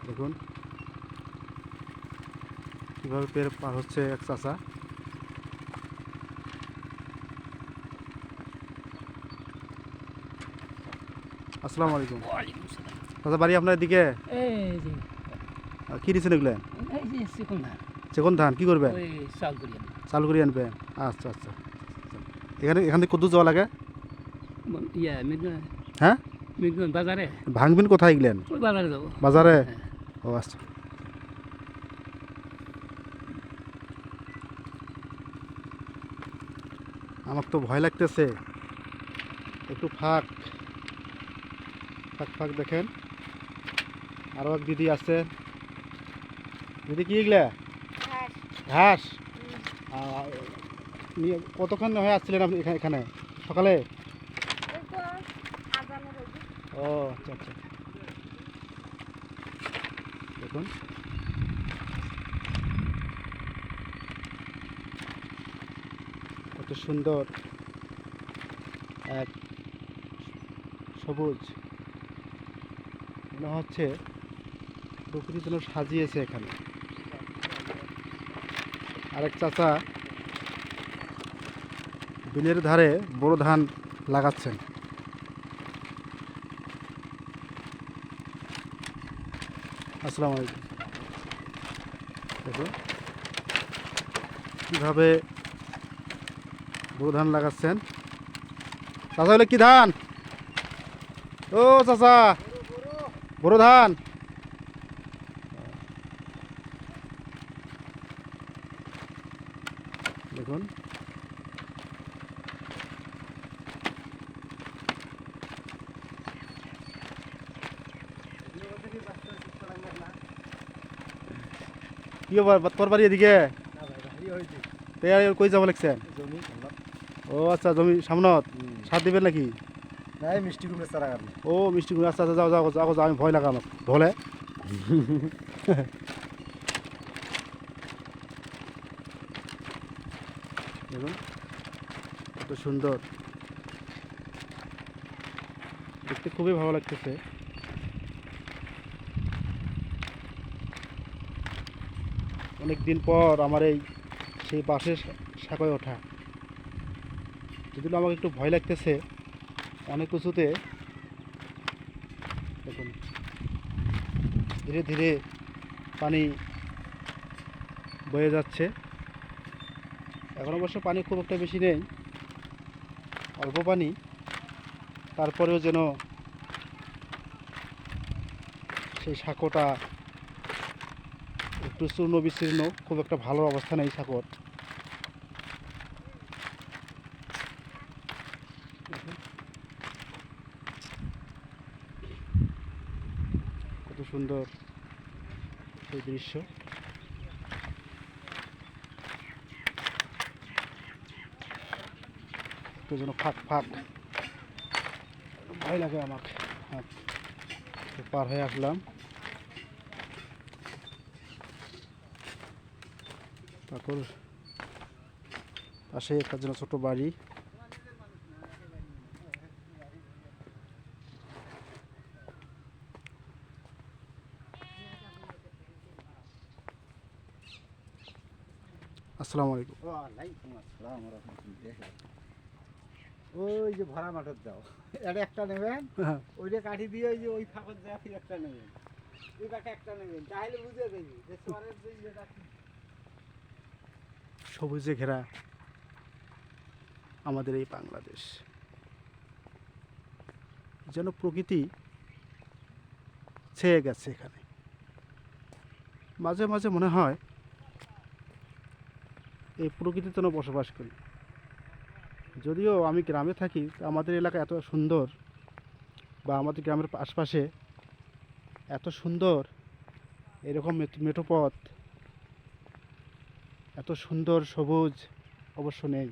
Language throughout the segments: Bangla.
দেখুন কীভাবে পের পার হচ্ছে এক চাচা। আসসালামু আলাইকুম। ওয়ালাইকুম আসসালাম। চাচা বাড়ি আপনার দিকে এই যে কী দিচ্ছেন এগুলো? এই যে চিকন ধান, সেগুন ধান কী করবেন? ওই চাল করি আমি। চাল করে আনবেন? আচ্ছা আচ্ছা। এখান থেকে কত যাওয়া লাগে? মিরগঞ্জ, হ্যাঁ, মিরগঞ্জ বাজারে, ভাঙবেন কোথায় গেলেন? ওই বাজারে যাবো। বাজারে? হ্যাঁ। ও আচ্ছা। আমার তো ভয় লাগতেছে। একটু ফাঁক ফাঁক ফাঁক দেখেন। আরও এক দিদি আছে। দিদি কি এগুলা? ঘাস। আহ, কতক্ষণ হয়ে আসছিলেন আপনি এখানে সকালে? ও আচ্ছা আচ্ছা। দেখুন কত সুন্দর এক সবুজ, মনে হচ্ছে প্রকৃতি যেন সাজিয়েছে এখানে। আরেক চাচা বিলের ধারে বড় ধান লাগাচ্ছেন। আসসালামু আলাইকুম। দেখুন কীভাবে বড় ধান লাগাচ্ছেন। চাচা হলে কি ধান? ও চাচা, বড় ধান। দেখুন কি তোর বাড়ি এদিকে? কই যাব লাগছেন? ও আচ্ছা, জমি সামনত সার দিবেন নাকি? নাই মিষ্টি কুমড়ে চারা গাবি। ও মিষ্টি কুমড়া। আচ্ছা আচ্ছা, যাও যাও যাও যাও, আমি ভয় লাগা আমার ঢলে। দেখুন কত সুন্দর, দেখতে খুবই ভালো লাগতেছে। অনেক দিন পর আমার এই সেই বাঁশের শাখায় ওঠা, যদিও আমাকে একটু ভয় লাগতেছে অনেক উঁচুতে। দেখুন ধীরে ধীরে পানি বয়ে যাচ্ছে। এখন অবশ্য পানি খুব একটা বেশি নেই, অল্প পানি, তারপরেও যেন সেই সাঁকোটা একটু চূর্ণ বিচ্ছিন্ন, খুব একটা ভালো অবস্থা নেই সাঁকোর। কত সুন্দর সেই দৃশ্য। একটু যেন ফাঁক ফাঁক, ভয় লাগে আমাকে। হ্যাঁ, পার হয়ে আসলাম। তারপর পাশে একটা যেন ছোট বাড়ি। আসসালামু আলাইকুম। ওয়ালাইকুম আসসালাম ওয়া রাহমাতুল্লাহ। ওই যে ভরা মাঠের দাও, এটা একটা নেবেন, হ্যাঁ, ওইটা কাঠি দিয়ে ওই যে ওই ফাঁকর জায়গা ফির একটা নেবেন, ওই কাঠে একটা নেবেন, তাহলে বুঝে দেবি যে চরের যে ইয়েটা কি। সবুজে ঘেরা আমাদের এই বাংলাদেশ, যেন প্রকৃতি ছেয়ে গেছে এখানে। মাঝে মাঝে মনে হয় এই প্রকৃতির জন্য বসবাস করি। যদিও আমি গ্রামে থাকি, আমাদের এলাকা এত সুন্দর, বা আমাদের গ্রামের আশপাশে এত সুন্দর এরকম মেঠোপথ, এত সুন্দর সবুজ অবশ্য নেই।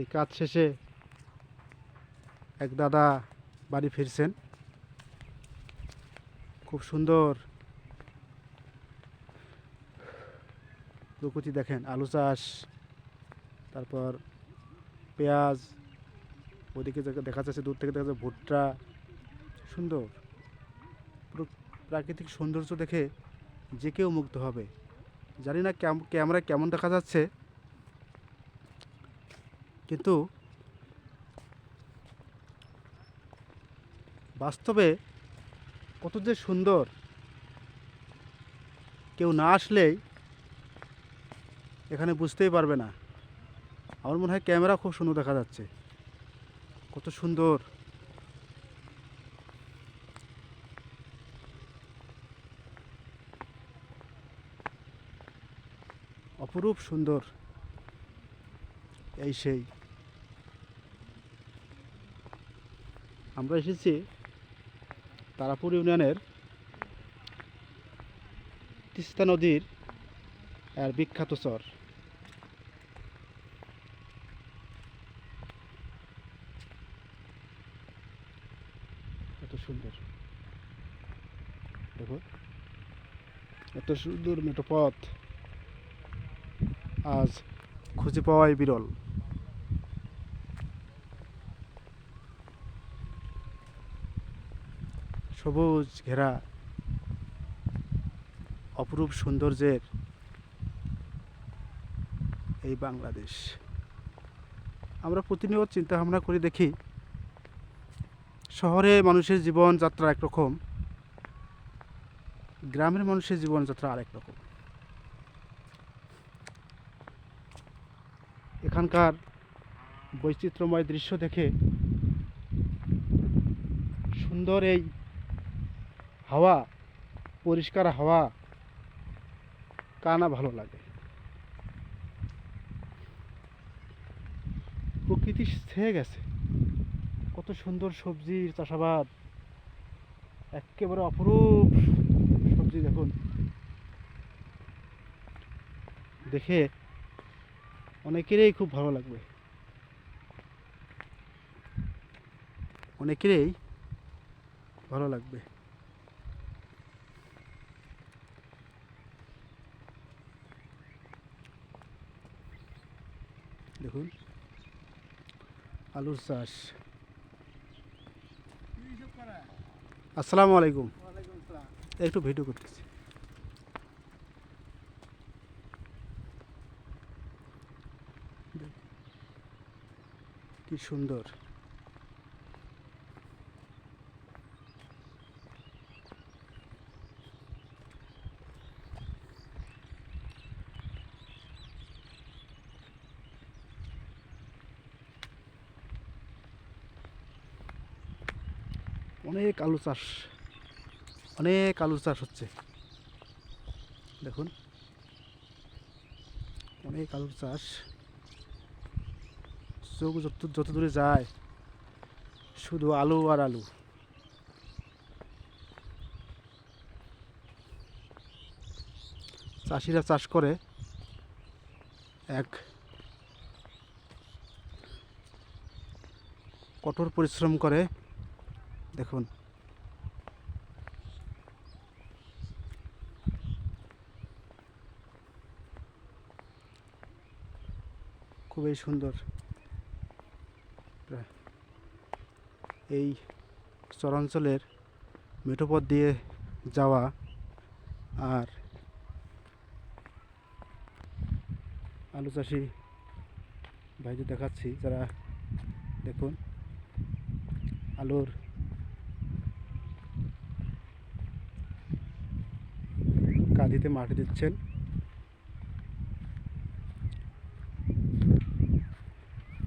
এই কাজ শেষে এক দাদা বাড়ি ফিরছেন। খুব সুন্দর প্রকৃতি দেখেন, আলু চাষ, তারপর পেঁয়াজ, ওইদিকে দেখা যাচ্ছে দূর থেকে দেখা যাচ্ছে ভুট্টা, সুন্দর, পুরো প্রাকৃতিক সৌন্দর্য দেখে যে কেউ মুগ্ধ হবে। জানি না ক্যামেরায় কেমন দেখা যাচ্ছে, কিন্তু বাস্তবে কত যে সুন্দর, কেউ না আসলেই এখানে বুঝতেই পারবে না। আমার মনে হয় ক্যামেরা খুব সুন্দর দেখা যাচ্ছে, কত সুন্দর। অপরূপ সুন্দর। এই সেই আমরা এসেছি তারাপুর ইউনিয়নের তিস্তা নদীর আর বিখ্যাত চর। এত সুন্দর, দেখো এত সুন্দর মেঠো পথ আজ খুঁজে পাওয়াই বিরল। সবুজ ঘেরা অপরূপ সৌন্দর্যের এই বাংলাদেশ। আমরা প্রতিনিয়ত চিন্তা ভাবনা করে দেখি, শহরে মানুষের জীবনযাত্রা একরকম, গ্রামের মানুষের জীবনযাত্রা আরেক রকম। এখানকার বৈচিত্র্যময় দৃশ্য দেখে সুন্দর এই হাওয়া, পরিষ্কার হাওয়া কানা ভালো লাগে। প্রকৃতি ছেয়ে গেছে, কত সুন্দর সবজির চাষাবাদ, একেবারে অপরূপ সবজি। দেখুন, দেখে অনেকেরই খুব ভালো লাগবে, অনেকেরই ভালো লাগবে। দেখুন আলুর চাষ। আসসালামু আলাইকুম। ওয়ালাইকুম আসসালাম। একটু ভিডিও করতেছি। কি সুন্দর, অনেক আলু চাষ, অনেক আলু চাষ হচ্ছে। দেখুন অনেক আলুর চাষ, চোখ যত দূরে যায় শুধু আলু আর আলু। চাষিরা চাষ করে এক কঠোর পরিশ্রম করে। দেখুন খুবই সুন্দর। এই চরাঞ্চলের মেঠোপথ দিয়ে যাওয়া, আর আলু চাষি ভাইদের দেখাচ্ছি যারা, দেখুন আলুর কাঁদিতে মাটি দিচ্ছেন।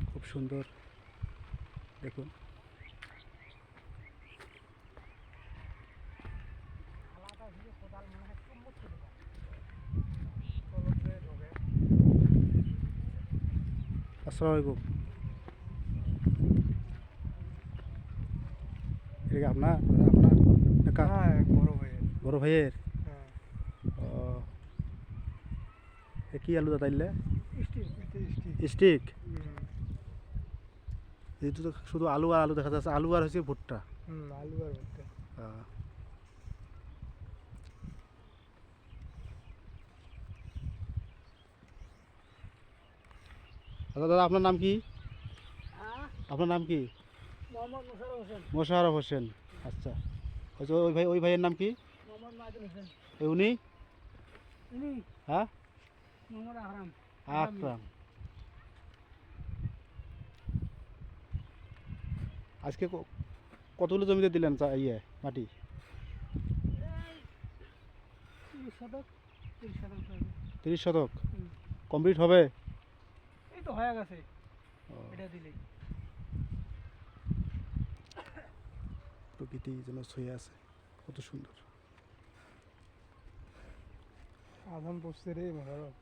খুব সুন্দর, দেখুন আসসালামু আলাইকুম। এটা কি আপনার আপনার হ্যাঁ, বড় ভাই। বড় ভাইয়ের? হ্যাঁ, ও, এ কি আলু দাঁতাইলে? স্টিক। স্টিক। এই তো শুধু আলু আর আলু দেখা যাচ্ছে, আলু আর হচ্ছে ভুট্টা। আলু আর ভুট্টা। আহ, আচ্ছা দাদা, আপনার নাম কি? আপনার নাম কি? মোহাম্মদ মোশাররফ হোসেন। মোশাররফ হোসেন। আচ্ছা, ওই যে ওই ভাইয়ের নাম কি? মোহাম্মদ মাহিদুল হোসেন। ওই উনি? ইনি হ্যাঁ, মোহাম্মদ আহরাম। আকরাম। আজকে কতগুলো জমিতে দিলেন মাটি? 30 শতক। 30 শতক হবে। 30 শতক হুম। কমপ্লিট হবে? এই তো হয়ে গেছে ও, এটা দিলে। প্রকৃতি যেন ছুঁয়ে আছে, কত সুন্দর। আধান পড়ছে রে মহারাজ।